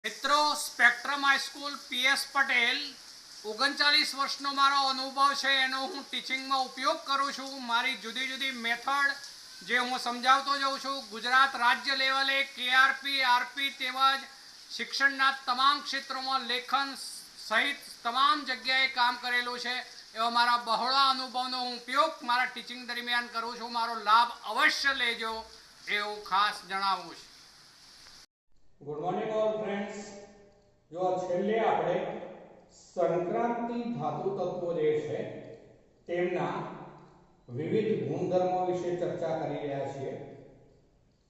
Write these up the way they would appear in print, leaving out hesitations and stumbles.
મિત્રો spectrum high school PS Patel 39 વર્ષનો મારો અનુભવ છે એનો હું ટીચિંગમાં ઉપયોગ કરું છું. મારી જુદી જુદી મેથડ જે હું સમજાવતો જાઉં છું. ગુજરાત રાજ્ય લેવલે કેઆરપી આરપી તેમજ શિક્ષણના તમામ ક્ષેત્રોમાં લેખન સહિત તમામ જગ્યાએ કામ કરેલું છે. એવા મારા બહોળા અનુભવનો હું ઉપયોગ મારા ટીચિંગ દરમિયાન કરું છું. મારો લાભ અવશ્ય લેજો એવું ખાસ જણાવું છું. Good morning all friends. જો છેલ્લે આપણે સંક્રાંતિ ધાતુ તત્વો જે છે તેમના વિવિધ ગુણધર્મો વિશે ચર્ચા કરી રહ્યા છીએ.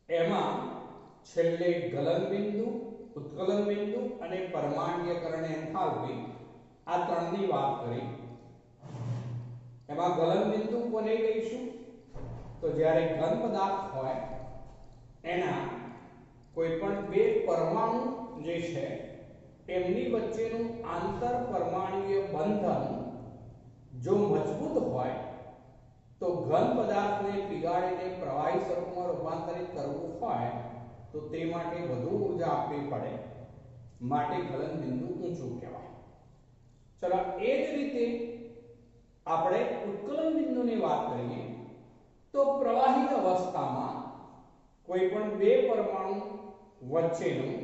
એમાં છેલ્લે ગલન બિંદુ, ઉત્કલન બિંદુ અને પરમાણ્વીયકરણ એન્થાલ્પી આ ત્રણની વાત કરી. એમાં ગલન બિંદુ કોને કહીશું? તો જ્યારે ઘન પદાર્થ હોય એના કોઈ પણ બે પરમાણુ જે છે એમની વચ્ચેનું આંતર પરમાણુય બંધન જો મજબૂત હોય તો ઘન પદાર્થને પીગાળીને પ્રવાહી સ્વરૂપમાં રૂપાંતરિત કરવું હોય તો તે માટે વધુ ઊર્જા આપવી પડે, માટે ગલન બિંદુ ઊંચું કહેવાય. ચલો, એ જ રીતે આપણે ઉત્કલન બિંદુની વાત કરીએ તો પ્રવાહી અવસ્થામાં કોઈ પણ બે પરમાણુ વચ્ચેનું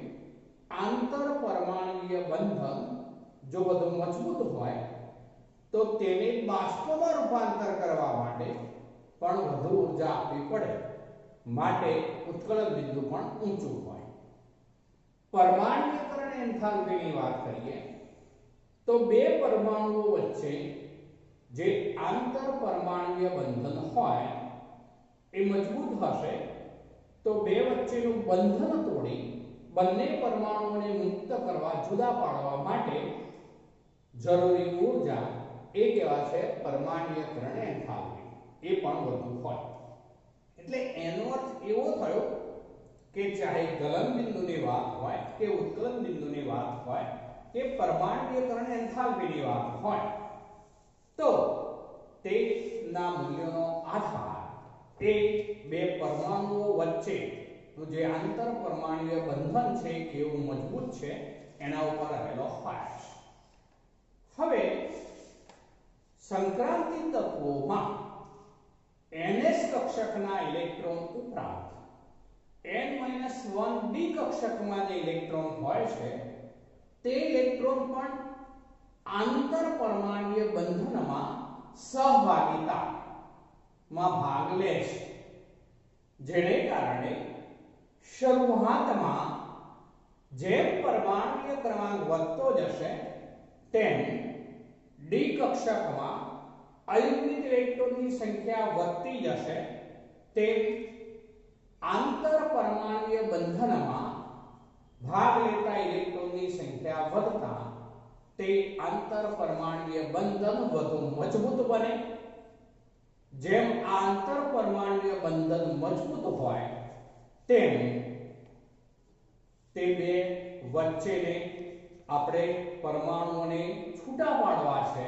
આંતર પરમાણુય બંધન જો વધુ મજબૂત હોય તો તેને બાષ્પમાં રૂપાંતર કરવા માટે પણ વધુ ઊર્જા આપવી પડે, માટે ઉત્કલન બિંદુ પણ ઊંચું હોય. પરમાણ્વીયકરણ એન્થાલ્પીની વાત કરીએ તો બે પરમાણુઓ વચ્ચે જે આંતર પરમાણુય બંધન હોય એ મજબૂત હશે તો બે વચ્ચેનું બંધન તોડી બંને પરમાણુઓને મુક્ત કરવા, જુદા પાડવા માટે જરૂરી ઊર્જા એ કહેવાશે પરમાણ્વીયકરણ એન્થાલ્પી. એ પણ વધુ હોય. એટલે એનો અર્થ એવો થયો કે ચાહે ગલન બિંદુની વાત હોય કે ઉત્કલન બિંદુની વાત હોય કે પરમાણ્વીયકરણ એન્થાલ્પીની વાત હોય તો તેના મૂલ્યોનો આધાર એ બે પરમાણુઓ વચ્ચે જે આંતર પરમાણુય બંધન છે કેવું મજબૂત છે એના ઉપર રહેલો હોય. હવે સંક્રાંતિ તત્વોમાં ns કક્ષકના ઇલેક્ટ્રોન ઉપરાંત n-1d કક્ષકમાં જે ઇલેક્ટ્રોન હોય છે તે ઇલેક્ટ્રોન પણ આંતર પરમાણુય બંધનમાં સહભાગિતામાં ભાગ લે છે, જેને કારણે શરૂઆતમાં જેમ પરમાણુય ક્રમાંક વધતો જશે તેમ ડી કક્ષકમાં અયુગ્મિત ઇલેક્ટ્રોનની સંખ્યા વધતી જશે, તેમ આંતર પરમાણુય બંધનમાં ભાગ લેતા ઇલેક્ટ્રોનની સંખ્યા વધતા તે આંતર પરમાણુય બંધન વધુ મજબૂત બને. જેમ આંતર પરમાણુય બંધન મજબૂત હોય તેમ તે બે વચ્ચેને આપણે પરમાણુઓને છૂટા પાડવા છે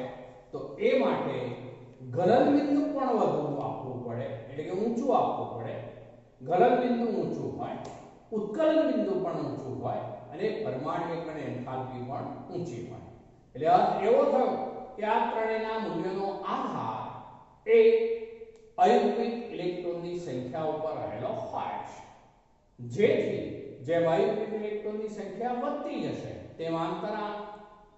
તો એ માટે ગલન બિંદુ પણ વધુ આપવું પડે, એટલે કે ઊંચું આપવું પડે. ગલન બિંદુ ઊંચું હોય, ઉત્કલન બિંદુ પણ ઊંચું હોય અને પરમાણ્વીયકરણ એન્થાલ્પી પણ ઊંચી હોય. એટલે અર્થ એવો થયો કે આ ત્રણેયના મૂલ્યોનો આધાર એ અયુગ્મિત ઇલેક્ટ્રોનની સંખ્યા ઉપર રહેલો હોય છે. જેથી જેમ અયુગ્મિત ઇલેક્ટ્રોનની સંખ્યા વધતી જશે તેમ આંતર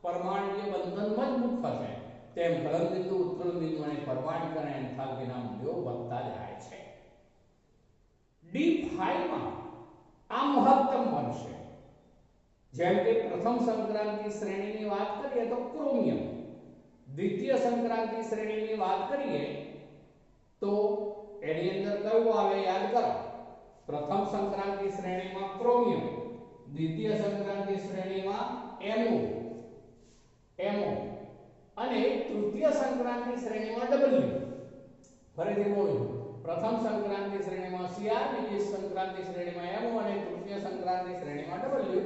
પરમાણુય બંધન મજબૂત થશે, તેમ ગલન બિંદુ, ઉત્કલન બિંદુ અને પરમાણ્વીયકરણ એન્થાલ્પીના મૂલ્યો વધતા જાય છે. D5 માં આ મહત્તમ બનશે. જેમ કે પ્રથમ સંક્રાંતિ શ્રેણીની વાત કરીએ તો ક્રોમિયમ, દ્વિતીય સંક્રાંતિ શ્રેણીની વાત કરીએ તો એની અંદર કયું આવે યાદ કરો? પ્રથમ સંક્રાંતિ શ્રેણીમાં ક્રોમિયમ, દ્વિતીય સંક્રાંતિ શ્રેણીમાં MO અને તૃતીય સંક્રાંતિ શ્રેણીમાં W. ફરીથી બોલું, પ્રથમ સંક્રાંતિ શ્રેણીમાં Cr, બીજી સંક્રાંતિ શ્રેણીમાં MO અને તૃતીય સંક્રાંતિ શ્રેણીમાં W.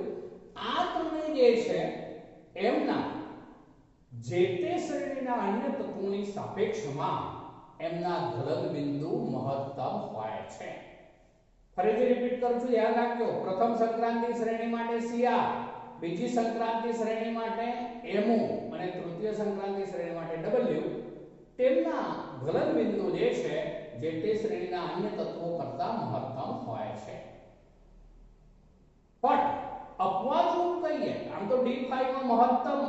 આ ત્રણેય જે છે એમના જે તે શ્રેણીના અન્ય તત્વોની સાપેક્ષમાં એમના ગલન બિંદુ મહત્તમ હોય છે. ફરીથી રિપીટ કરું છું, યાદ રાખજો. પ્રથમ સંક્રાંતિ શ્રેણી માટે Cr, બીજી સંક્રાંતિ શ્રેણી માટે MO અને તૃતીય સંક્રાંતિ શ્રેણી માટે W તેમના ગલનબિંદુ જે છે જે તે શ્રેણીના અન્ય તત્વો કરતા મહત્તમ હોય છે. પણ અપવાદરૂપ કહીએ, આમ તો D5 માં મહત્તમ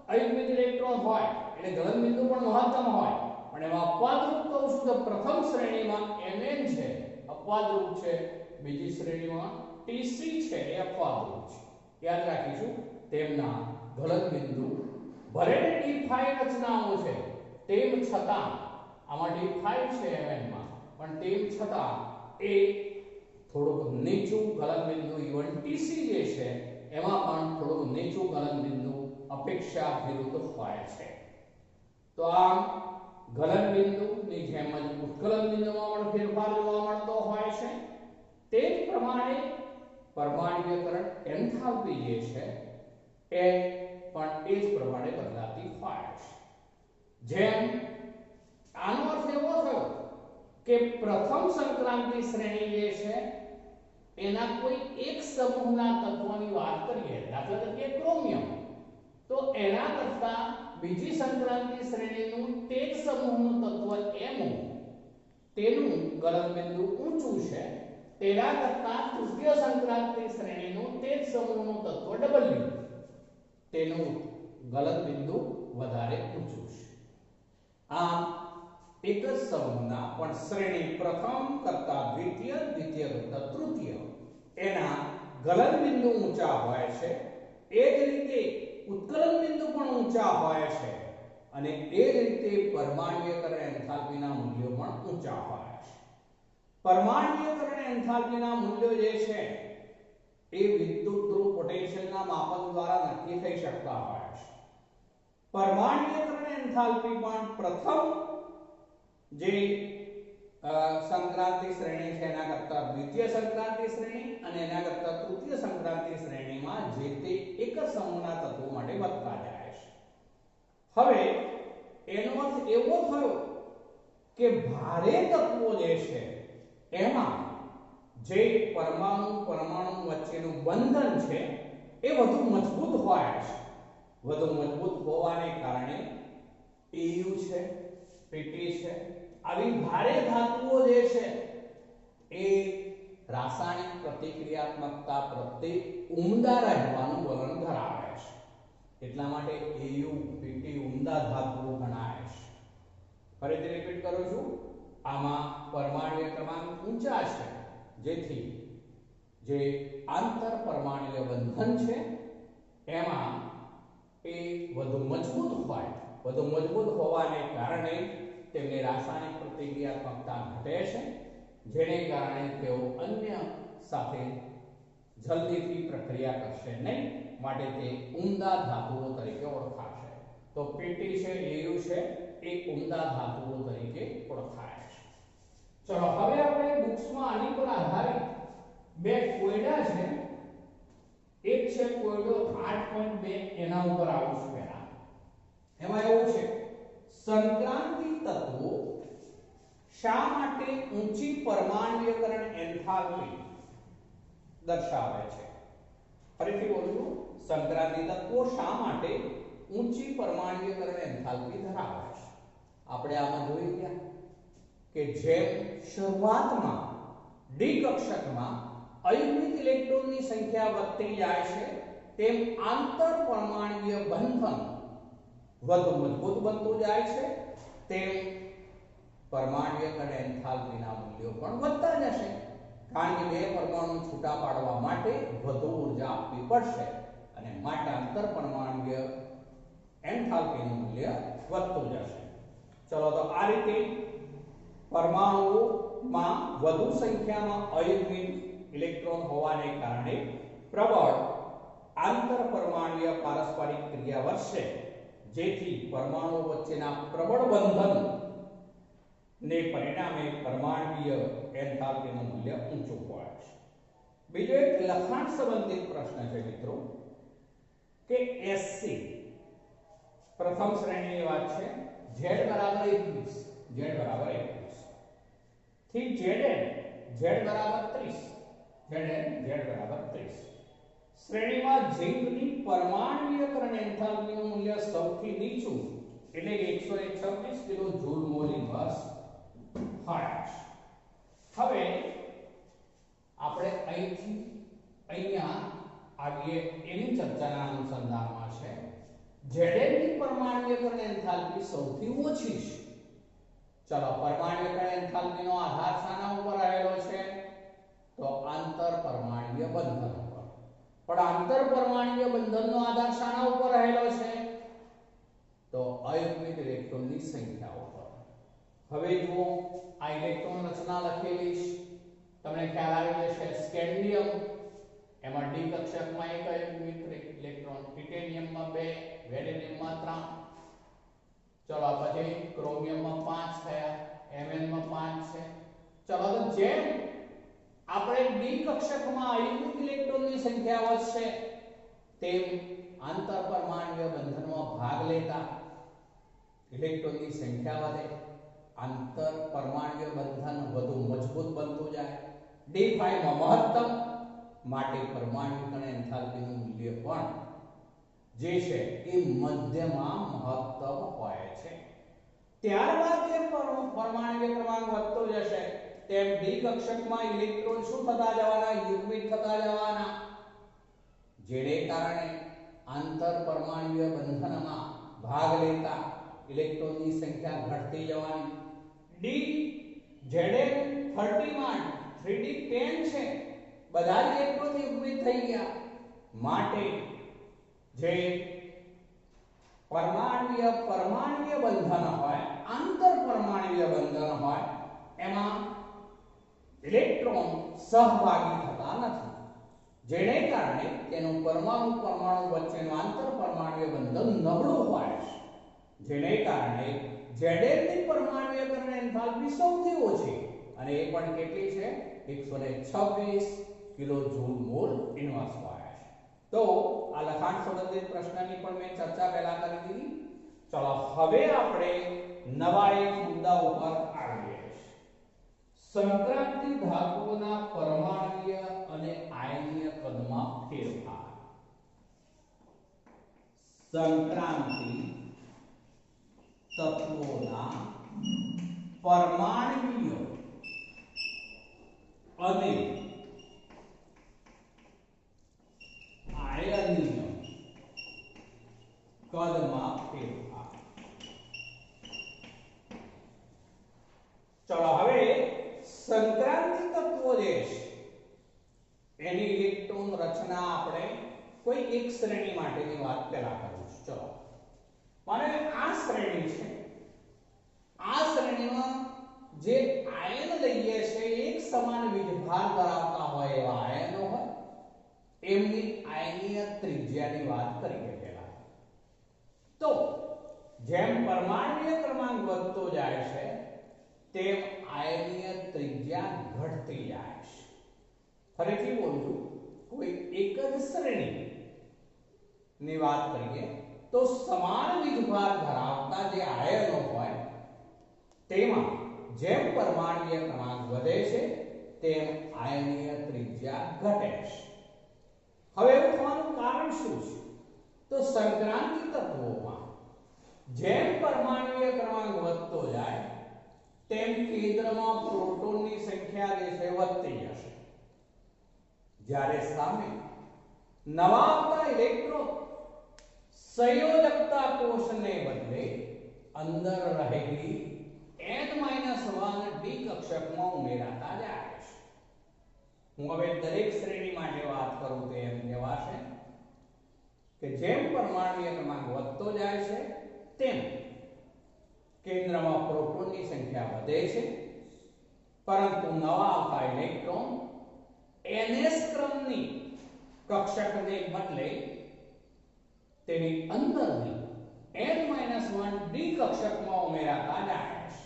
અયુગ્મિક ઇલેક્ટ્રોન હોય એટલે ગલનબિંદુ પણ મહત્તમ હોય, પણ એમાં અપવાદરૂપ કહું છું તો પ્રથમ શ્રેણીમાં Mn છે અપવાદરૂપ છે, બીજી શ્રેણીમાં Tc છે એ અપવાદરૂપ છે. યાદ રાખીશું તેમના ગલનબિંદુ ભલે D5 રચનાઓ છે તેમ છતાં આમાં D5 છે Mn માં, પણ તેમ છતાં એ થોડુંક નીચું ગલનબિંદુ ઇવન Tc જે છે એમાં પણ થોડુંક નીચું ગલનબિંદુ અપેક્ષા વિરુદ્ધ હોય છે. તો આમ ગલનબિંદુની જેમ જ ઉત્કલન બિંદુમાં પણ ફેરફાર જોવા મળતો હોય છે. તે જ પ્રમાણે પરમાણ્વીયકરણ એન્થાલ્પી જે છે એ પણ એ જ પ્રમાણે બદલાતી હોય છે. જેમ આનો અર્થ એવો થયો કે પ્રથમ સંક્રાંતિ શ્રેણી જે છે એના કોઈ એક સમૂહના તત્વોની વાત કરીએ, દાખલા તરીકે ક્રોમિયમ, તો એના કરતા બીજી સંક્રાંતિ શ્રેણીનું તે જ સમૂહનું તત્વ MO તેનું ગલનબિંદુ ઊંચું છે, તેના કરતા તૃતીય સંક્રાંતિ શ્રેણીનું તે જ સમૂહનું તત્વ W તેનું ગલનબિંદુ વધારે ઊંચું છે. આમ એક જ સમૂહના પણ શ્રેણી પ્રથમ કરતા દ્વિતીય, દ્વિતીય કરતા તૃતીય એના ગલનબિંદુ ઊંચા હોય છે. એ જ રીતે ઉત્કલન બિંદુ પણ ઊંચા હોય છે અને એ જ રીતે પરમાણ્વીયકરણ એન્થાલ્પીના મૂલ્યો પણ ઊંચા હોય છે. પરમાણ્વીયકરણ એન્થાલ્પીના મૂલ્યો જે છે એ વિદ્યુત ધ્રુવ પોટેન્શિયલના માપન દ્વારા નક્કી થઈ શકતા હોય છે. પરમાણ્વીયકરણ એન્થાલ્પી પણ પ્રથમ જે સંક્રાંતિ શ્રેણી છે એના કરતા દ્વિતીય સંક્રાંતિ શ્રેણી અને એના કરતા તૃતીય સંક્રાંતિ શ્રેણીમાં જે તે એક જ સમૂહના તત્વો માટે વધતા જાય છે. હવે એનો અર્થ એવો થયો કે ભારે તત્વો જે છે એમાં જે પરમાણુ વચ્ચેનું બંધન છે એ વધુ મજબૂત હોય છે. વધુ મજબૂત હોવાને કારણે EU છે, PT છે, આવી ભારે ધાતુઓ જે છે એ રાસાયણિક પ્રતિક્રિયાત્મકતા પ્રત્યે ઉમદા રહેવાનું વલણ ધરાવે છે. એટલા માટે EU, PT ઉમદા ધાતુઓ ગણાય છે. ફરીથી રિપીટ કરું છું, આમાં પરમાણ્વીય ક્રમાંક ઊંચા છે, જેથી જે આંતર પરમાણ્વીય બંધન છે એમાં એ વધુ મજબૂત હોય, વધુ મજબૂત હોવાને કારણે તેમની રાસાયણિક પ્રતિક્રિયાત્મકતા ઘટે છે, જેને કારણે તેઓ અન્ય સાથે જલ્દીથી પ્રક્રિયા કરશે નહીં, માટે તે ઉમદા ધાતુઓ તરીકે ઓળખાશે. તો PT છે, EU છે, એ ઉમદા ધાતુઓ તરીકે ઓળખાય છે. ચલો હવે આપણે બુક્સમાં આની પર આધારિત બે કોયડા છે, એક છે કોયડો 8.2 એના ઉપર આવું છું. પહેલા એમાં એવું છે, સંક્રાંતિ તત્વો શા માટે ઊંચી પરમાણ્વીયકરણ એન્થાલ્પી દર્શાવે છે. ફરીથી બોલું છું, સંક્રાંતિ તત્વો શા માટે ઊંચી પરમાણ્વીયકરણ એન્થાલ્પી ધરાવે છે. આપણે આમાં જોઈ ગયા કે જેમ શરૂઆતમાં ડી કક્ષકમાં અયુગ્મિક ઇલેક્ટ્રોનની સંખ્યા વધતી જાય છે, તેમ આંતર પરમાણ્વીય બંધન વધુ મજબૂત બનતું જાય છે, તેમ પરમાણ્વીયકરણ એન્થાલ્પીના મૂલ્યો પણ વધતા જશે. કારણ કે બે પરમાણુ છૂટા પાડવા માટે વધુ ઊર્જા આપવી પડશે અને માટે આંતર પરમાણ્વીય એન્થાલ્પીનું મૂલ્ય વધતું જશે. ચલો તો આ રીતે પરમાણુઓમાં વધુ સંખ્યામાં અયુગ્મિક ઇલેક્ટ્રોન હોવાને કારણે પ્રબળ આંતર પરમાણ્વીય પારસ્પરિક ક્રિયા વધશે, જેથી પરમાણુઓ વચ્ચેના પ્રબળ બંધન ને પરિણામે પરમાણ્વીય એન્થાલ્પીનું મૂલ્ય ઊંચું હોય છે. બીજો એક લખાણ સંબંધિત પ્રશ્ન છે મિત્રો કે SC પ્રથમ શ્રેણીની વાત છે, Z બરાબર 21, Z બરાબર 21 થી Zn Z બરાબર 30, Zn Z બરાબર 30 શ્રેણીમાં ઝિંકની પરમાણ્વીયકરણ એન્થાલ્પીનું મૂલ્ય સૌથી નીચું એટલે 126 કિલો જૂલ મોલ ઇન્વર્સ હોય. હવે આપણે અહીંથી અહીંયા આવીએ એની ચર્ચાના અનુસંધાનમાં છે Zn ની પરમાણ્વીયકરણ એન્થાલ્પી સૌથી ઓછી છે. ચલો પરમાણ્વીયકરણ એન્થાલ્પીનો આધાર શાના ઉપર રહેલો છે? તો આંતર પરમાણ્વીય બંધન ઉપર. પણ આંતર પરમાણ્વીય બંધનનો આધાર શાના ઉપર રહેલો છે? તો અયુગ્મિક ઇલેક્ટ્રોનની સંખ્યા ઉપર. હવે જુઓ આ ઇલેક્ટ્રોન રચના લખેલી છે, તમને ખ્યાલ આવી જશે. સ્કેન્ડિયમ એમાં ડી કક્ષકમાં એક અયુગ્મિક ઇલેક્ટ્રોન, ટિટેનિયમમાં 2, વેલેડિયમમાં 3. ચલો પછી ક્રોમિયમમાં 5 થયા, Mn માં 5 છે. ચલો તો જેમ આપણે ડી કક્ષકમાં અયુગ્મિક ઇલેક્ટ્રોનની સંખ્યા વધશે તેમ આંતર પરમાણ્વીય બંધનમાં ભાગ લેતા ઇલેક્ટ્રોનની સંખ્યા વધે, આંતર પરમાણ્વીય બંધન વધુ મજબૂત બનતું જાય. D5 માં મહત્તમ, માટે પરમાણ્વીયકરણ એન્થાલ્પીનું મૂલ્ય પણ જે છે એ મધ્યમાં મહત્તમ હોય છે. ત્યારબાદ જે પરમાણ્વીય ક્રમાંક વધતો જશે તેમ ડી કક્ષકમાં ઇલેક્ટ્રોન શું થતા જવાના? યુગ્મિત થતા જવાના, જેને કારણે આંતર પરમાણ્વીય બંધનમાં ભાગ લેતા ઇલેક્ટ્રોનની સંખ્યા ઘટતી જવાની. ડી Zn 30 માં 3d10 છે, બધા જ ઇલેક્ટ્રોન યુગ્મિત થઈ ગયા, માટે જે પરમાણ્વીય બંધન હોય, આંતર પરમાણ્વીય બંધન હોય, એમાં ઇલેક્ટ્રોન સહભાગી થતા નથી, જેને કારણે તેનું પરમાણુ વચ્ચેનું આંતર પરમાણ્વીય બંધન નબળું હોય છે, જેને કારણે Zn ની પરમાણ્વીયકરણ એન્થાલ્પી સૌથી ઓછી, અને એ પણ કેટલી છે? 126 કિલો જૂલ મોલ ઇન્વર્સ હોય છે. તો આ લખાણ સંબંધિત પ્રશ્નની પણ મેં ચર્ચા પહેલા કરી દીધી. ચલો હવે આપણે નવા એક મુદ્દા ઉપર આવીએ. સંક્રાંતિ ધાતુઓના પરમાણ્વીય અને આયનીય કદમાં ફેરફાર. સંક્રાંતિ તત્વોના પરમાણ્વીય અને આયનીય કદમાં ફેરફાર. ચલો હવે સંક્રાંતિ તત્વો જે છે એની ઇલેક્ટ્રોન રચના આપણે કોઈ એક શ્રેણી માટેની વાત પહેલા કરીશું. ચલો માને આ શ્રેણી છે, આ શ્રેણીમાં જે આયન લઈએ છે એક સમાન વીજભાર ધરાવતા હોય એવા આયનો હોય, એમની આયનીય ત્રિજ્યાની વાત કરીએ પહેલા. તો જેમ પરમાણ્વીય ક્રમાંક વધતો જાય છે તેમ આયનીય ત્રિજ્યા ઘટતી જાય છે. ફરીથી બોલું, કોઈ એક જ શ્રેણી ની વાત કરીએ તો સમાન વીજભાર ધરાવતા જે આયનો હોય તેમાં જેમ પરમાણ્વીય ક્રમાંક વધે છે તેમ આયનીય ત્રિજ્યા ઘટે છે. હવે એવું થવાનું કારણ શું છે? તો સંક્રાંતિ તત્વોમાં જેમ પરમાણ્વીય ક્રમાંક વધતો જાય તેમ કેન્દ્રમાં પ્રોટોનની સંખ્યા જે છે વધતી જશે, જ્યારે સામે નવા આવતા ઇલેક્ટ્રોન સંયોજકતા કોષને બદલે અંદર રહેલી n-1 ડી કક્ષકમાં ઉમેરાતા જાય છે. હું હવે દરેક શ્રેણી માટે વાત કરું તો એમ કહેવાશે કે જેમ પરમાણ્વીય ક્રમાંક વધતો જાય છે તેમ કેન્દ્રમાં પ્રોટોનની સંખ્યા વધે છે, પરંતુ નવા આવતા ઇલેક્ટ્રોન ns ક્રમની કક્ષકને બદલે તેની અંદરની n-1 ડી કક્ષકમાં ઉમેરાતા જાય છે.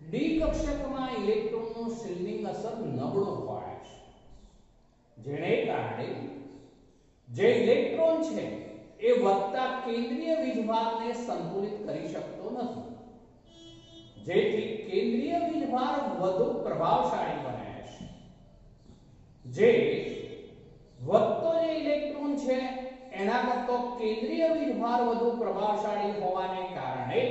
ડી કક્ષકમાં ઇલેક્ટ્રોનનું શિલ્ડિંગ અસર નબળું હોય છે, જેને કારણે જે ઇલેક્ટ્રોન છે એ વધતા કેન્દ્રીય વીજભારને સંતુલિત કરી શકતો નથી, જેથી કેન્દ્રીય વીજભાર વધુ પ્રભાવશાળી બને છે. જે વધતો જે ઇલેક્ટ્રોન છે એના કરતો કેન્દ્રીય વીજભાર વધુ પ્રભાવશાળી હોવાને કારણે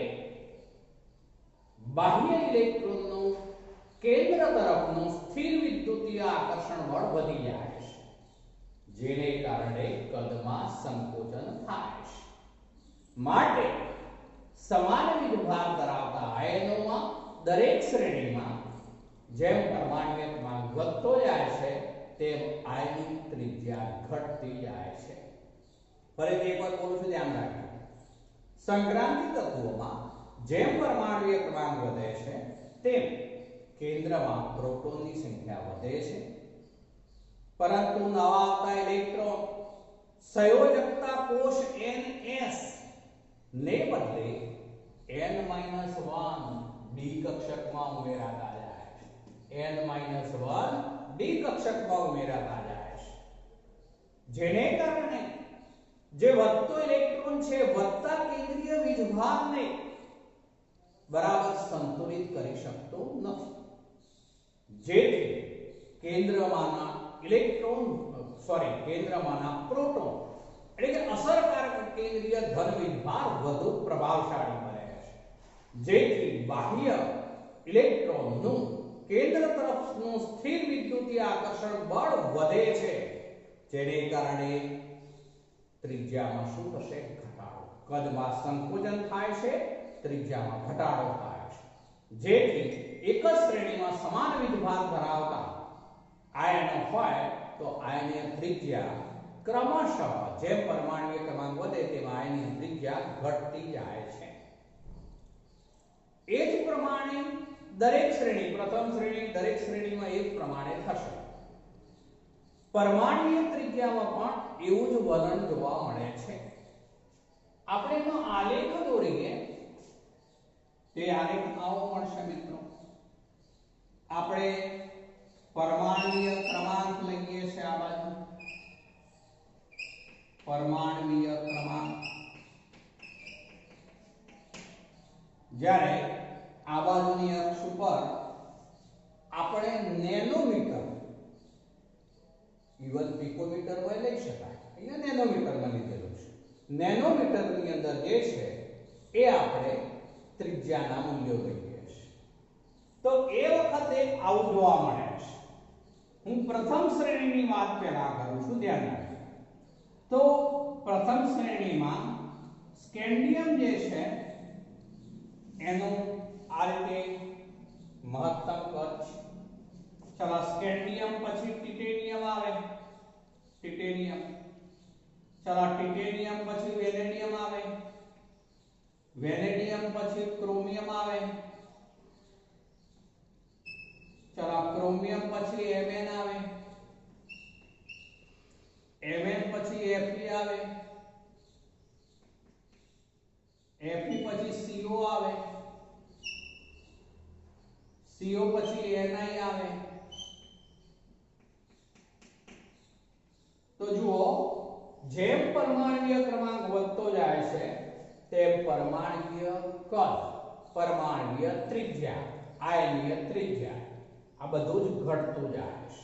બાહ્ય ઇલેક્ટ્રોનનું કેન્દ્ર તરફનું સ્થિર વિદ્યુતીય આકર્ષણ બળ વધી જાય છે, જેને કારણે કદમાં સંકોચન થાય છે. માટે સમાન વીજભાર ધરાવતા આયનોમાં દરેક શ્રેણીમાં જેમ પરમાણ્વીય ક્રમાંક વધતો જાય છે તેમ આયનની ત્રિજ્યા ઘટતી જાય છે. ફરીથી એકવાર બોલું છું, ધ્યાન રાખજો. સંક્રાંતિ તત્વોમાં જેમ પરમાણ્વીય ક્રમાંક વધે છે તેમ કેન્દ્રમાં પ્રોટોનની સંખ્યા વધે છે, પરંતુ નવા આવતા ઇલેક્ટ્રોન સંયોજકતા કોષ ns ને બદલે n-1 ડી કક્ષકમાં ઉમેરાતા જાય છે. n-1 ડી કક્ષકમાં ઉમેરાતા જાય છે, જેને કારણે જે વધતો ઇલેક્ટ્રોન છે વધતા કેન્દ્રીય વીજભારને બરાબર સંતુલિત કરી શકતો નથી, જેથી કેન્દ્રમાંના પ્રોટોન એટલે કે અસરકારક કેન્દ્રીય ધન વીજભાર વધુ પ્રભાવશાળી બને છે, જેથી બાહ્ય ઇલેક્ટ્રોનનું કેન્દ્ર તરફનું સ્થિર વિદ્યુતીય આકર્ષણ બળ વધે છે, જેને કારણે ત્રિજ્યામાં શું થશે? ઘટાડો. કદમાં સંકોચન થાય છે, ત્રિજ્યામાં ઘટાડો થાય છે, જેથી એક જ શ્રેણીમાં સમાન વીજભાર ધરાવતા આયનો હોય તો આયનીય ત્રિજ્યા ક્રમશઃ જેમ પરમાણ્વીય ક્રમાંક વધે તેમ આયનીય ત્રિજ્યા ઘટતી જાય છે. એ જ પ્રમાણે દરેક શ્રેણી, પ્રથમ શ્રેણી દરેક શ્રેણીમાં એક પ્રમાણે થશે. પરમાણ્વીય ત્રિજ્યામાં પણ એવું જ વલણ જોવા મળે છે. આપણે એનો આલેખ દોરીએ. તે આલેખ આવો મળશે મિત્રો. આપણે પરમાણ્વીય ક્રમાંક લઈએ છે આ બાજુ, પરમાણ્વીય ક્રમાંક, જ્યારે આ બાજુની અક્ષ ઉપર આપણે નેનોમીટર, ઇવન પિકોમીટર હોય લઈ શકાય, અહીંયા નેનોમીટરમાં લીધેલું છે. નેનોમીટરની અંદર જે છે એ આપણે ત્રિજ્યાના મૂલ્યો લઈએ છીએ. તો એ વખતે આવું જોવા મળે છે. હું પ્રથમ શ્રેણીની વાત પહેલા કરું છું, ધ્યાન રાખજો. તો પ્રથમ શ્રેણીમાં સ્કેન્ડિયમ જે છે એનું આ રીતે મહત્તમ કદ છે. ચલો, સ્કેન્ડિયમ પછી ટિટેનિયમ આવે, ટિટેનિયમ. ચલો, ટિટેનિયમ પછી વેનેડિયમ આવે, વેનેડિયમ પછી ક્રોમિયમ આવે. ચલો, ક્રોમિયમ પછી Mn આવે, Mn પછી Fe આવે, Fe પછી Co આવે, Co પછી Ni આવે. તો જુઓ, જેમ પરમાણ્વીય ક્રમાંક વધતો જાય છે તેમ પરમાણ્વીય કદ, પરમાણ્વીય ત્રિજ્યા, આયનીય ત્રિજ્યા આ બધું જ ઘટતું જાય છે.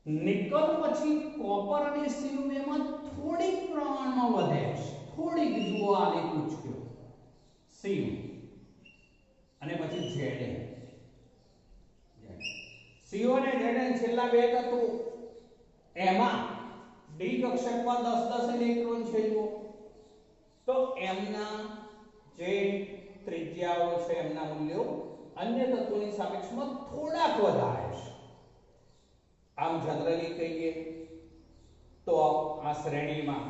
નિકલ પછી કોપર અને સિલ્વર થોડીક પ્રમાણમાં વધે છે, થોડીક. જુઓ આ લીધું છે સિલ અને પછી Zn. CO અને Zn છેલ્લા બે તત્વો, એમાં ડી કક્ષકમાં 10-10 ઇલેક્ટ્રોન છે. જુઓ તો એમના જે ત્રિજ્યાઓ છે એમના મૂલ્યો અન્ય તત્વોની સાપેક્ષમાં થોડાક વધારે છે. આમ જનરલી કહીએ તો આ શ્રેણીમાં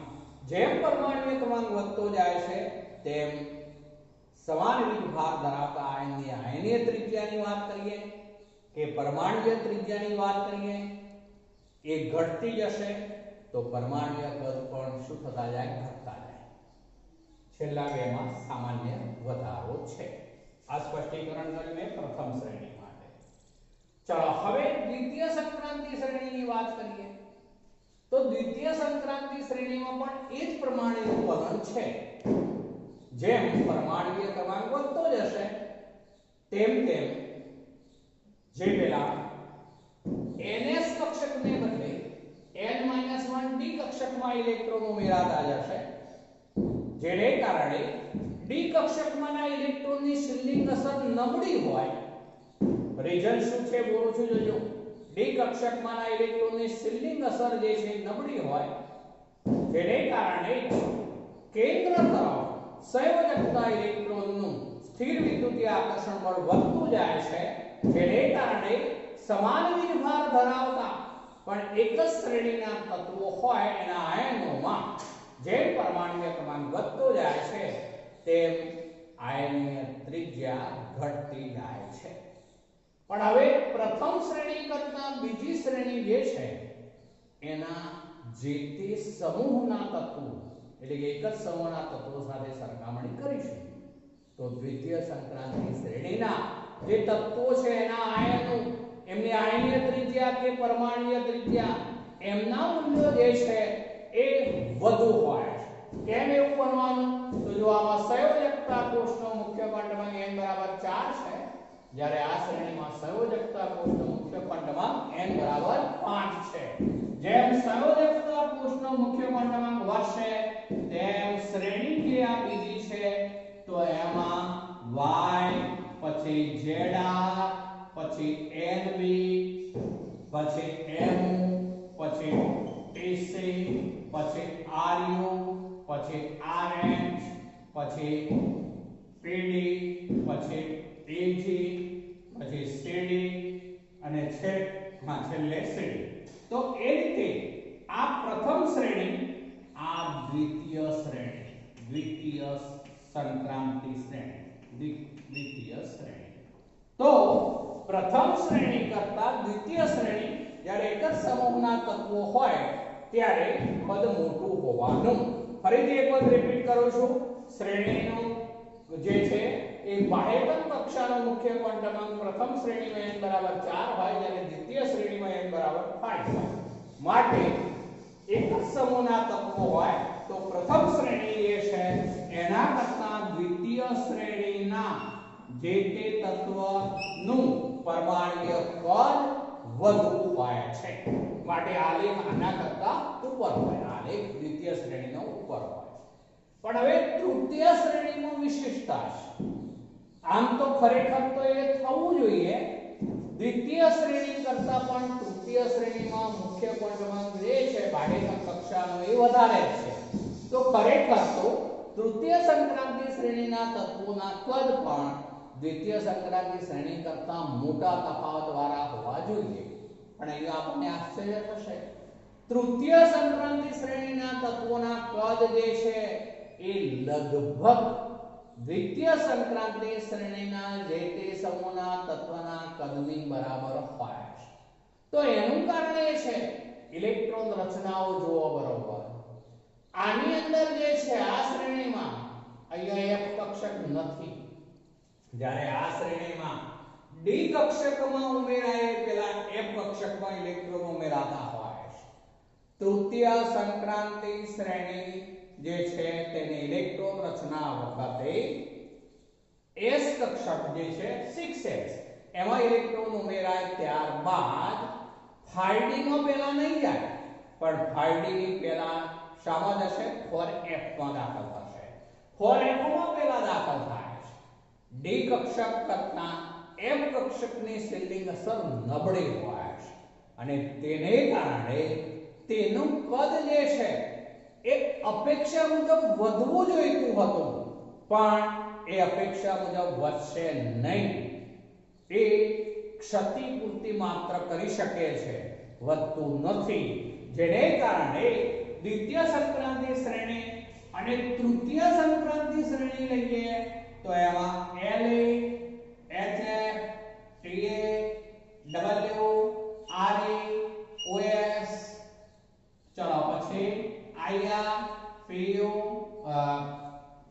જેમ પરમાણ્વીય ક્રમાંક વધતો જાય છે તેમ સમાન વીજભાર ધરાવતા આયનની આયનીય ત્રિજ્યાની વાત કરીએ કે પરમાણ્વીય ત્રિજ્યાની વાત કરીએ, એ ઘટતી જશે તો પરમાણ્વીય કદ પણ શું થતા જાય? ઘટતા જાય. છેલ્લા બેમાં સામાન્ય વધારો છે. આ સ્પષ્ટીકરણ કર્યું મેં પ્રથમ શ્રેણી માટે. ચલો, હવે દ્વિતીય સંક્રાંતિ શ્રેણીની વાત કરીએ. તો દ્વિતીય સંક્રાંતિ શ્રેણીમાં પણ એ જ પ્રમાણેનું વલણ છે. જેમ પરમાણ્વીય ક્રમાંક વધતો જશે તેમ તેમ જે પેલા ns કક્ષકને બદલે n-1 d કક્ષકમાં ઇલેક્ટ્રોન ઉમેરાતા જશે, જેને કારણે d કક્ષકમાંના ઇલેક્ટ્રોનની શિલ્ડિંગ અસર નબળી હોય. રીઝન શું છે બોલું છું જોજો. d કક્ષકમાંના ઇલેક્ટ્રોનની શિલ્ડિંગ અસર જે છે નબળી હોય, જેને કારણે કેન્દ્ર તરફ સંયોજકતા ઇલેક્ટ્રોનનું સ્થિર વિદ્યુતીય આકર્ષણ બળ વધતું જાય છે, જેને કારણે સમાન વીજભાર ધરાવતા પણ એક જ શ્રેણીના તત્વો હોય એના આયનોમાં જેમ પરમાણુય ક્રમાંક વધતો જાય છે તેમ આયનીય ત્રિજ્યા ઘટતી જાય છે. પણ હવે પ્રથમ શ્રેણી કરતા બીજી શ્રેણી જે છે એના જે તે સમૂહના તત્વો એટલે કે એક જ સમૂહના તત્વો સાથે સરખામણી કરીશું તો દ્વિતીય સંક્રાંતિ શ્રેણીના જે તત્વો છે એના આયનો એમની આયનીય ત્રિજ્યા કે પરમાણુય ત્રિજ્યા એમના મૂલ્યો જે છે એ વધુ હોય છે. કેમ એવું બનવાનું? તો જો આમાં સંયોજકતા કોષનો મુખ્ય ક્વોન્ટમ n બરાબર 4 છે, જ્યારે આ શ્રેણીમાં સંયોજકતા કોષનો મુખ્ય ક્વોન્ટમ n બરાબર 5 છે. જેમ સંયોજકતા કોષનો મુખ્ય ક્વોન્ટમ વધશે તેમ શ્રેણી જે આ બીજી છે તો એમાં y પછી zr પછી nb પછી mu પછી tc પછી ru પછી rh પછી pd પછી ag પછી cd અને છેલ્લે cd. તો એ રીતે આ પ્રથમ શ્રેણી, આ દ્વિતીય સંક્રાંતિ શ્રેણી. તો પ્રથમ શ્રેણી કરતા દ્વિતીય શ્રેણી જ્યારે એક જ સમૂહના તત્વો હોય ત્યારે પદ મોટું હોવાનું. ફરીથી એક વખત રિપીટ કરું છું. શ્રેણીનું જે છે એ બાહ્યતમ કક્ષાનો મુખ્ય ક્વોન્ટમ પ્રથમ શ્રેણીમાં n બરાબર 4 હોય, જ્યારે દ્વિતીય શ્રેણીમાં n બરાબર 5 હોય. માટે એક જ સમૂહના તત્વો હોય તો પ્રથમ શ્રેણી જે છે એના કરતા દ્વિતીય શ્રેણીના જે તે તત્વનું પરમાણુય કદ વધુ હોય છે. માટે આલેખ આના કરતા ઉપર હોય, આલેખ દ્વિતીય શ્રેણીનો ઉપર હોય. પણ હવે તૃતીય શ્રેણીમાં વિશેષતા છે. આમ તો ખરેખર તો એ થવું જોઈએ દ્વિતીય શ્રેણી કરતા પણ તૃતીય શ્રેણીમાં મુખ્ય ક્વોન્ટમ જે છે બાહ્યતમ કક્ષાનો એ વધારે છે. તો ખરેખર તો તૃતીય સંક્રાંતિ શ્રેણીના તત્વોના કદ પણ દ્વિતીય સંક્રાંતિ શ્રેણી કરતા મોટા તફાવત વાળા હોવા જોઈએ. પણ અહીંયા આપણને આશ્ચર્ય થશે. તૃતીય સંક્રાંતિ શ્રેણીના તત્વોના કદ જે છે એ લગભગ દ્વિતીય સંક્રાંતિ શ્રેણીના જે તે સમૂહના તત્વના કદની બરાબર હોય છે. તો એનું કારણ એ છે ઇલેક્ટ્રોન રચનાઓ જુઓ બરોબર. આની અંદર જે છે આ શ્રેણીમાં અહીંયા f કક્ષક નથી, જ્યારે આ શ્રેણીમાં d કક્ષકમાં ઉમેરાય પેલા f કક્ષકમાં ઇલેક્ટ્રોન ઉમેરાતા હોય છે. તૃતીય સંક્રાંતિ શ્રેણી જે છે તેની ઇલેક્ટ્રોન રચના વખતે s કક્ષક જે છે 6s એમાં ઇલેક્ટ્રોન ઉમેરાય ત્યારબાદ 5d માં પેલા નહીં જાય, પણ 5d ની પેલા શામાં જશે? 4f માં દાખલ થશે. 4f માં પેલા દાખલ થાય છે. d કક્ષક કરતા f કક્ષકની શિલ્ડિંગ અસર નબળી હોય છે અને તેને કારણે તેનું કદ જે છે એ અપેક્ષા મુજબ વધવું જોઈતું હતું, પણ એ અપેક્ષા મુજબ વધશે નહીં. એ ક્ષતિપૂર્તિ માત્ર કરી શકે છે, વધતું નથી. જેને કારણે દ્વિતીય સંક્રાંતિ શ્રેણી અને તૃતીય સંક્રાંતિ શ્રેણી લઈએ તો એમાં La, HF, Ta, W, Ra, OS, ચલો પછી IR, PU,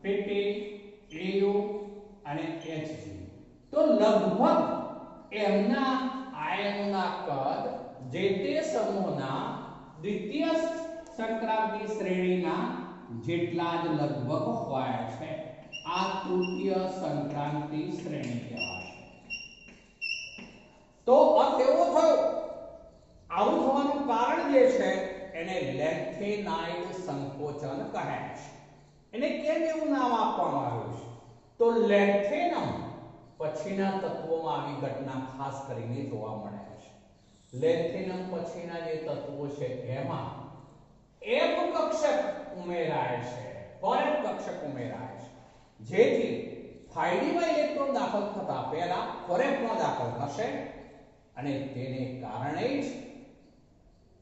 PT, AU અને HG. તો લગભગ એમના આયનોના કદ જે તે સમૂહના દ્વિતીય સંક્રાંતિ શ્રેણીના જેટલા જ લગભગ હોય છે. આ તૃતીય સંક્રાંતિ શ્રેણી કહેવાય. તો અર્થ એવો થયો, આવું થવાનું કારણ જે છે એને લેન્થેનાઇડ સંકોચન કહે છે. એને કેમ એવું નામ આપવામાં આવ્યું છે? તો લેન્થેનમ પછીના તત્વોમાં આવી ઘટના ખાસ કરીને જોવા મળે છે. લેન્થેનમ પછીના જે તત્વો છે એમાં F કક્ષક ઉમેરાય છે, ફોરેન કક્ષક ઉમેરાય છે, જેથી 5d માં ઇલેક્ટ્રોન દાખલ થતા પહેલા ફોરેનમાં દાખલ થશે અને તેને કારણે જ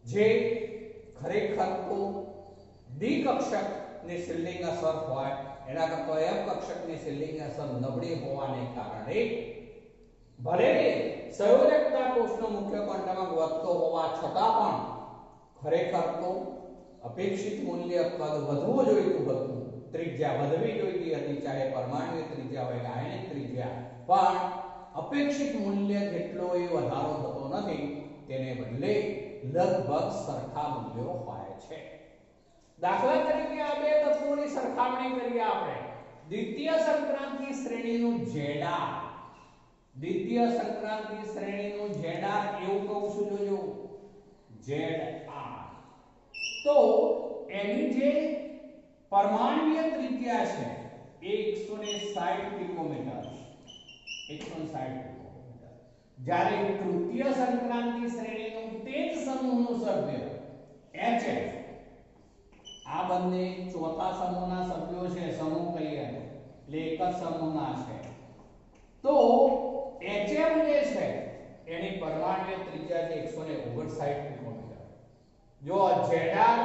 જે ખરેખર તો ડી કક્ષકની શિલ્ડિંગ અસર હોય એના કરતા F કક્ષકની શિલ્ડિંગ અસર નબળી હોવાને કારણે ભલે સંયોજકતા કોષનો મુખ્ય ક્વોન્ટમ વધતો હોવા છતાં પણ ખરેખર તો અપેક્ષિત મૂલ્ય કદ વધવું જોઈતું હતું, ત્રિજ્યા વધવી જોઈતી હતી, ચાહે પરમાણુય ત્રિજ્યા હોય કે આયનિક ત્રિજ્યા, પણ અપેક્ષિત મૂલ્ય જેટલો એ વધારો થતો નથી, તેને બદલે લગભગ સરખા મૂલ્યો હોય છે. દાખલા તરીકે આ બે તત્વોની સરખામણી કરીએ આપણે. દ્વિતીય સંક્રાંતિ શ્રેણીનું Zr, દ્વિતીય સંક્રાંતિ શ્રેણીનું Zr એવું કહું છું, જોજો Zr. તો એની જે પરમાણુય ત્રિજ્યા છે એ 160 પિકોમીટર, 160 પિકોમીટર. જ્યારે તૃતીય સંક્રાંતિ શ્રેણીનું તે જ સમૂહનું સભ્ય HF, આ બંને ચોથા સમૂહના સભ્યો છે, સમૂહ કહીએ એટલે એક જ સમૂહના છે. તો HF જે છે એની પરમાણુય ત્રિજ્યા છે 159 પિકોમીટર. જો Zr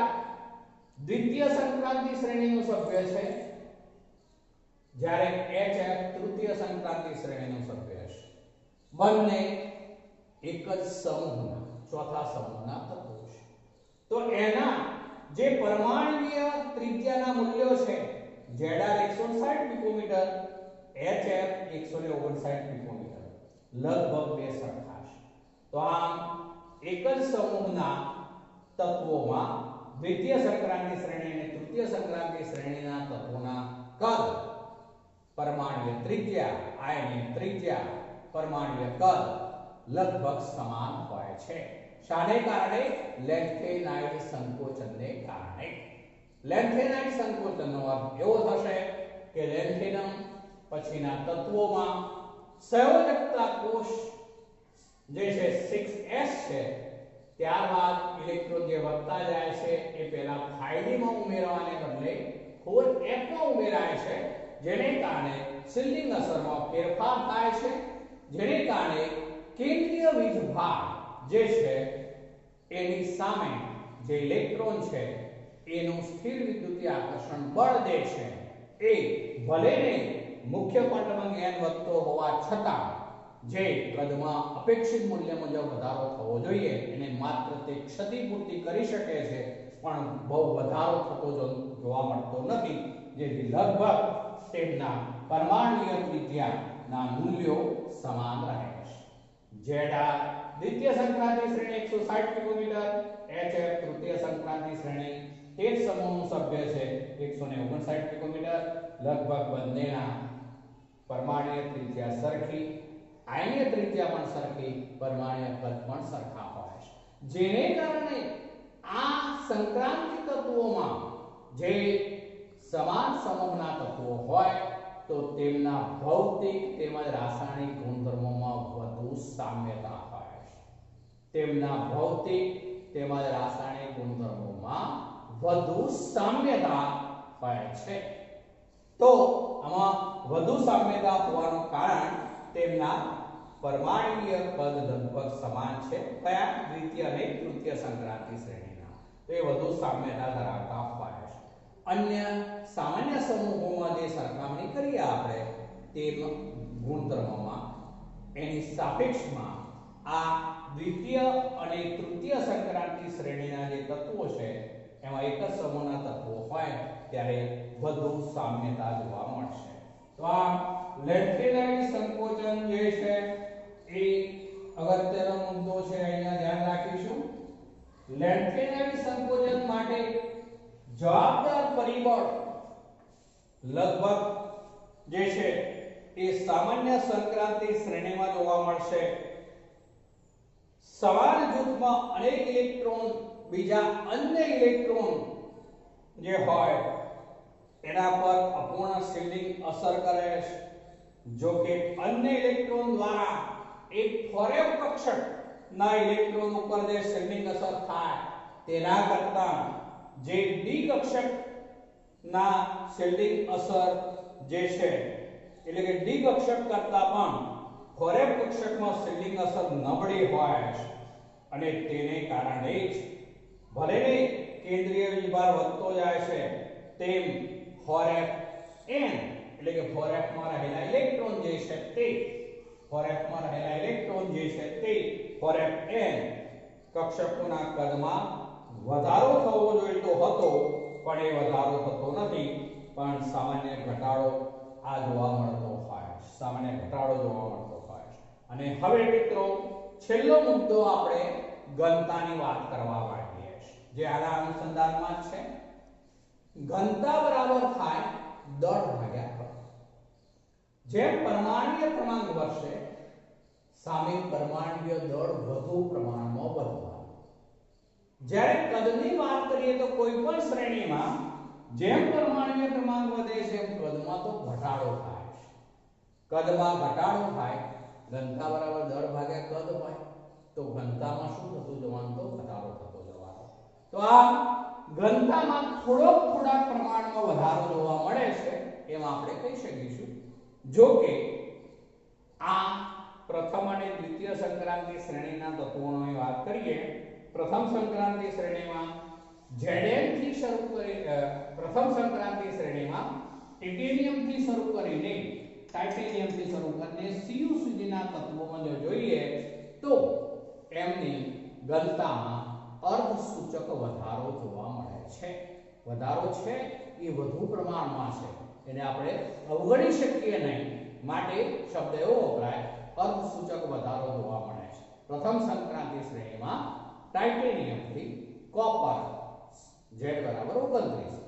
દ્વિતીય સંક્રાંતિ શ્રેણીનું સભ્ય છે, જ્યારે HF તૃતીય સંક્રાંતિ શ્રેણીનું સભ્ય છે. બંને એક જ સમૂહના, ચોથા સમૂહના તત્વો છે. તો એના જે પરમાણુય ત્રિજ્યાના મૂલ્યો છે, Zr 160 પિકોમીટર, HF 159 પિકોમીટર, લગભગ બે સરખા છે. તો આમ એક જ સમૂહના તત્વોમાં દ્વિતીય સંક્રાંતિ શ્રેણી અને તૃતીય સંક્રાંતિ શ્રેણીના તત્વોના કદ, પરમાણુય ત્રિજ્યા, આયનિક ત્રિજ્યા, પરમાણુય કદ લગભગ સમાન હોય છે. શાને કારણે? લેન્થેનાઇડ સંકોચનને કારણે. લેન્થેનાઇડ સંકોચનનો અર્થ એવો થશે કે લેન્થેનમ પછીના તત્વોમાં સંયોજકતા કોષ જે છે 6s છે, ત્યારબાદ ઇલેક્ટ્રોન જે વધતા જાય છે એ પહેલા 5d માં ઉમેરવાને બદલે 4f માં ઉમેરાય છે, જેને કારણે શિલ્ડિંગ અસરમાં ફેરફાર થાય છે, જેને કારણે કેન્દ્રીય વીજભાર જે છે એની સામે જે ઇલેક્ટ્રોન છે એનું સ્થિર વિદ્યુતીય આકર્ષણ બળ જે છે એ ભલેને મુખ્ય ક્વોન્ટમ અંક n વધતો હોવા છતાં જે કદમાં અપેક્ષિત મૂલ્ય મુજબ વધારો થવો જોઈએ એને માત્ર તે ક્ષતિપૂર્તિ કરી શકે છે, પણ બહુ વધારો થતો જોવા મળતો નથી, જેથી લગભગ તેમના પરમાણુય ત્રિજ્યાના મૂલ્યો સમાન રહે છે. Zr દ્વિતીય સંક્રાંતિ શ્રેણી 160 પિકોમીટર, HF તૃતીય સંક્રાંતિ શ્રેણી તે જ સમૂહનું સભ્ય છે 159 પિકોમીટર, લગભગ બંનેના પરમાણુય ત્રિજ્યા સરખી, આયનીય ત્રિજ્યા પણ સરખી, પરમાણુય કદ પણ સરખા હોય છે, જેને કારણે આ સંક્રાંતિ તત્વોમાં જે સમાન સમૂહના તત્વો હોય તો તેમના ભૌતિક તેમજ રાસાયણિક ગુણધર્મોમાં વધુ સામ્યતા હોય છે. તેમના ભૌતિક તેમજ રાસાયણિક ગુણધર્મોમાં વધુ સામ્યતા હોય છે. તો આમાં વધુ સામ્યતા હોવાનું કારણ તેમના પરમાણુય કદ લગભગ સમાન છે, કયા? દ્વિતીય અને તૃતીય સંક્રાંતિ શ્રેણીના. તો એ વધુ સામ્યતા ધરાવતા હોય છે. અન્ય સામાન્ય સમૂહોમાં જે સરખામણી કરીએ આપણે તે ગુણધર્મોમાં એની સાપેક્ષમાં આ દ્વિતીય અને તૃતીય સંક્રાંતિ શ્રેણીના જે તત્વો છે એમાં એક જ સમૂહના તત્વો હોય ત્યારે વધુ સામ્યતા જોવા મળશે. તો આ લેન્થેનાઇડ સંકોચન જે છે એ અગત્યનો મુદ્દો છે, અહીંયા ધ્યાન રાખીશું. લેન્થેનાઇડ સંકોચન માટે જવાબદાર પરિબળ લગભગ જે છે એ સામાન્ય સંક્રાંતિ શ્રેણીમાં જોવા મળશે. સમાન જૂથમાં અનેક ઇલેક્ટ્રોન બીજા અન્ય ઇલેક્ટ્રોન જે હોય એના પર અપૂર્ણ શિલ્ડિંગ અસર કરે છે. જો કે અન્ય ઇલેક્ટ્રોન દ્વારા એક ફોરેવ કક્ષક ના ઇલેક્ટ્રોન ઉપર જે શિલ્ડિંગ અસર થાય તેના કરતા જે ડી કક્ષક ના શિલ્ડિંગ અસર જે છે એટલે કે ડી કક્ષક કરતા પણ ફોરેવ કક્ષકમાં શિલ્ડિંગ અસર નબળી હોય છે અને તેને કારણે જ ભલે કેન્દ્રીય વીજભાર વધતો જાય છે તેમ ફોરેફ n એટલે કે ફોરેફમાં રહેલા ઇલેક્ટ્રોન જે છે તે ફોરેફમાં રહેલા ઇલેક્ટ્રોન જે છે તે ફોરેફ n કક્ષકોના કદમાં વધારો થવો જોઈતો હતો પણ એ વધારો થતો નથી પણ સામાન્ય ઘટાડો આ જોવા મળતો હોય છે. સામાન્ય ઘટાડો જોવા મળતો હોય છે. અને હવે મિત્રો છેલ્લો મુદ્દો આપણે ઘનતાની વાત કરવા માંગીએ છીએ જે આના અનુસંધાનમાં જ છે. ઘનતા બરાબર થાય દળ ભાગ્યા કદ. જેમ પરમાણ્વીય ક્રમાંક વધશે સામે પરમાણ્વીય દળ વધુ પ્રમાણમાં વધવાનું. જ્યારે કદની વાત કરીએ તો કોઈ પણ શ્રેણીમાં જેમ પરમાણ્વીય ક્રમાંક વધે છે કદમાં તો ઘટાડો થાય છે. કદમાં ઘટાડો થાય ઘનતા બરાબર દળ ભાગ્યા કદ હોય તો ઘનતામાં શું થતું જવાનું તો ઘટાડો થતો જવાનો. તો આ ઘનતામાં થોડા પ્રમાણમાં વધારો જોવા મળે છે એમ આપણે કહી શકીશું. જો કે આ પ્રથમ અને દ્વિતીય સંક્રાંતિ શ્રેણીના તત્વોની વાત કરીએ. પ્રથમ સંક્રાંતિ શ્રેણીમાં Zn થી શરૂ કરી પ્રથમ સંક્રાંતિ શ્રેણીમાં ટિટેનિયમ થી શરૂ કરીને ટાઇટેનિયમ થી શરૂ કરીને Cu સુધીના તત્વોમાં જો જોઈએ તો એમની ઘનતામાં અર્ધસૂચક વધારો જોવા મળે છે. વધારો છે એ વધુ પ્રમાણમાં છે એને આપણે અવગણી શકીએ નહીં માટે શબ્દ એવો વપરાય અર્ધસૂચક વધારો જોવા મળે છે. પ્રથમ સંક્રાંતિ શ્રેણીમાં ટાઇટેનિયમ થી કોપર Z બરાબર 29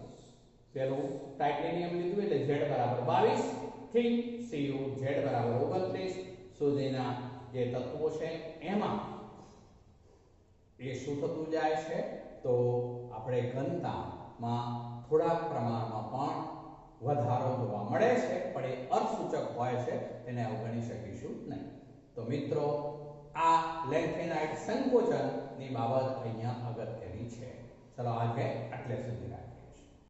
પેલું ટાઇટેનિયમ લીધું એટલે Z બરાબર 22 થી Cu Z બરાબર 29 સુધીના જે તત્વો છે એમાં એ શું થતું જાય છે તો આપણે ઘનતામાં થોડા પ્રમાણમાં પણ વધારો જોવા મળે છે પણ એ અર્ધસૂચક હોય છે એને અવગણી શકીશું નહીં. તો મિત્રો આ લેન્થેનાઇટ સંકોચનની બાબત અહીંયા અગત્યની છે. ચલો આજે આટલે સુધી રાખીએ.